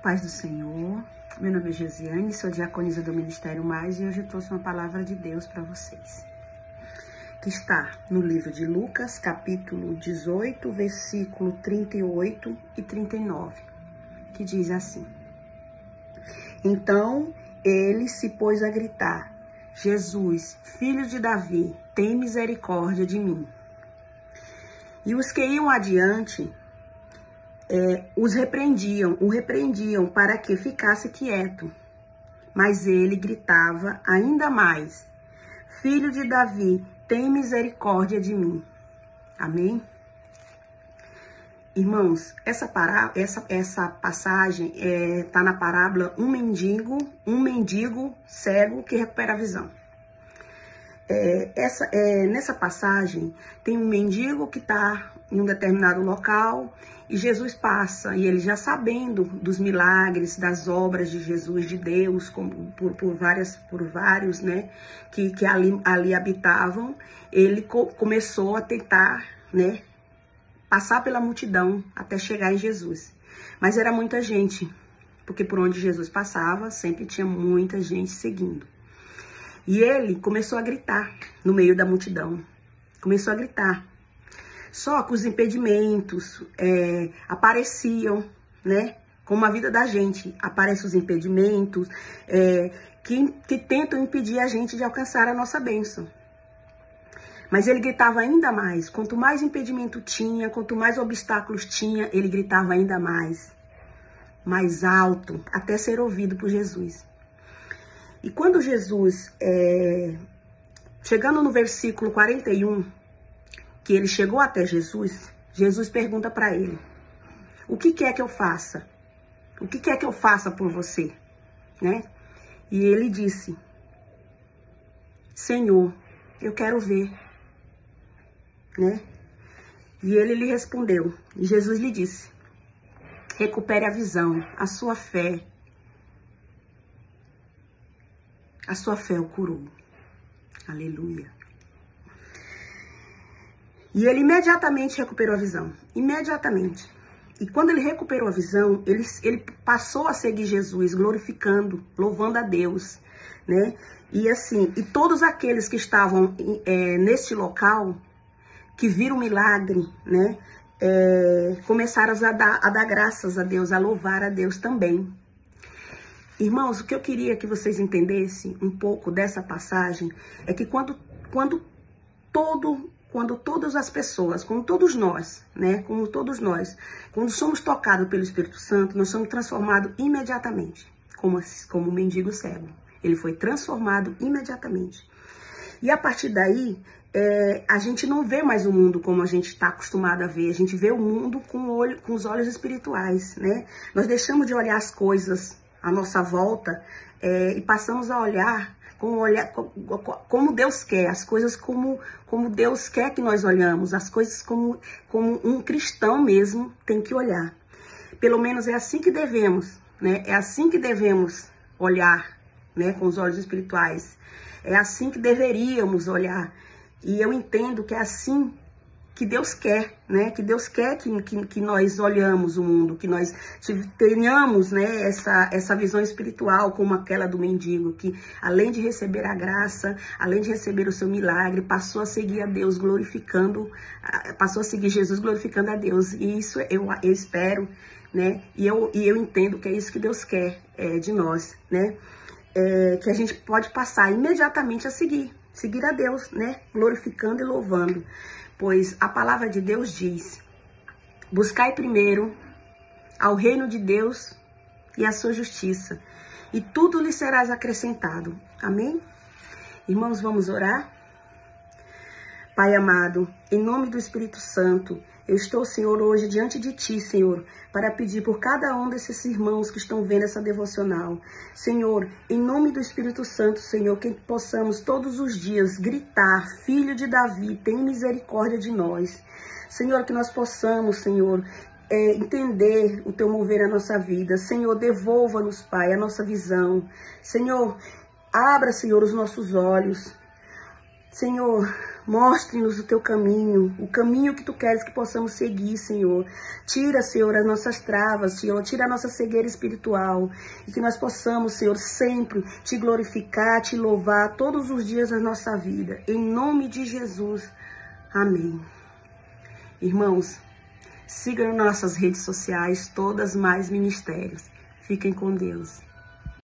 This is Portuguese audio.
Paz do Senhor, meu nome é Josiane, sou diaconisa do Ministério Mais e hoje eu trouxe uma palavra de Deus para vocês, que está no livro de Lucas, capítulo 18, versículo 38 e 39, que diz assim: Então ele se pôs a gritar: Jesus, filho de Davi, tem misericórdia de mim. E os que iam adiante o repreendiam para que ficasse quieto. Mas ele gritava ainda mais: Filho de Davi, tem misericórdia de mim. Amém? Irmãos, essa passagem está na parábola um mendigo cego que recupera a visão. Nessa passagem tem um mendigo que está em um determinado local e Jesus passa, e ele já sabendo dos milagres, das obras de Jesus, de Deus, por vários, né, que ali habitavam, ele começou a tentar, né, passar pela multidão até chegar em Jesus. Mas era muita gente, porque por onde Jesus passava, sempre tinha muita gente seguindo. E ele começou a gritar no meio da multidão. Começou a gritar. Só que os impedimentos apareciam, né? Como a vida da gente. Aparecem os impedimentos que tentam impedir a gente de alcançar a nossa bênção. Mas ele gritava ainda mais. Quanto mais impedimento tinha, quanto mais obstáculos tinha, ele gritava ainda mais alto, até ser ouvido por Jesus. E quando Jesus, chegando no versículo 41, que ele chegou até Jesus, Jesus pergunta para ele: o que quer que eu faça? O que quer que eu faça por você? Né? E ele disse: Senhor, eu quero ver. Né? E ele lhe respondeu, e Jesus lhe disse: recupere a visão, a sua fé o curou. Aleluia. E ele imediatamente recuperou a visão. Imediatamente. E quando ele recuperou a visão, ele passou a seguir Jesus, glorificando, louvando a Deus, né? E assim, e todos aqueles que estavam neste local, que viram o milagre, né? Começaram a dar graças a Deus, a louvar a Deus também. Irmãos, o que eu queria que vocês entendessem um pouco dessa passagem é que quando todas as pessoas, como todos nós, né, quando somos tocados pelo Espírito Santo, nós somos transformados imediatamente, como o mendigo cego. Ele foi transformado imediatamente. E a partir daí, a gente não vê mais o mundo como a gente está acostumado a ver. A gente vê o mundo com os olhos espirituais, né? Nós deixamos de olhar as coisas à nossa volta e passamos a olhar como Deus quer, as coisas como Deus quer que nós olhamos, as coisas como um cristão mesmo tem que olhar. Pelo menos é assim que devemos, né? É assim que devemos olhar, né? Com os olhos espirituais. É assim que deveríamos olhar. E eu entendo que é assim que Deus quer, né? Que Deus quer que nós olhamos o mundo, que nós tenhamos, né, essa visão espiritual como aquela do mendigo, que além de receber a graça, além de receber o seu milagre, passou a seguir a Deus glorificando, passou a seguir Jesus glorificando a Deus. E isso eu espero, né? E eu entendo que é isso que Deus quer de nós, né? Que a gente pode passar imediatamente a seguir a Deus, né? Glorificando e louvando. Pois a palavra de Deus diz: buscai primeiro ao reino de Deus e a sua justiça, e tudo lhe será acrescentado. Amém? Irmãos, vamos orar? Pai amado, em nome do Espírito Santo, eu estou, Senhor, hoje diante de Ti, Senhor, para pedir por cada um desses irmãos que estão vendo essa devocional. Senhor, em nome do Espírito Santo, Senhor, que possamos todos os dias gritar: Filho de Davi, tem misericórdia de nós. Senhor, que nós possamos, Senhor, entender o Teu mover na nossa vida. Senhor, devolva-nos, Pai, a nossa visão. Senhor, abra, Senhor, os nossos olhos. Senhor, mostre-nos o teu caminho, o caminho que tu queres que possamos seguir, Senhor. Tira, Senhor, as nossas travas, Senhor, tira a nossa cegueira espiritual e que nós possamos, Senhor, sempre te glorificar, te louvar todos os dias da nossa vida. Em nome de Jesus. Amém. Irmãos, sigam nossas redes sociais, todas Mais Ministérios. Fiquem com Deus.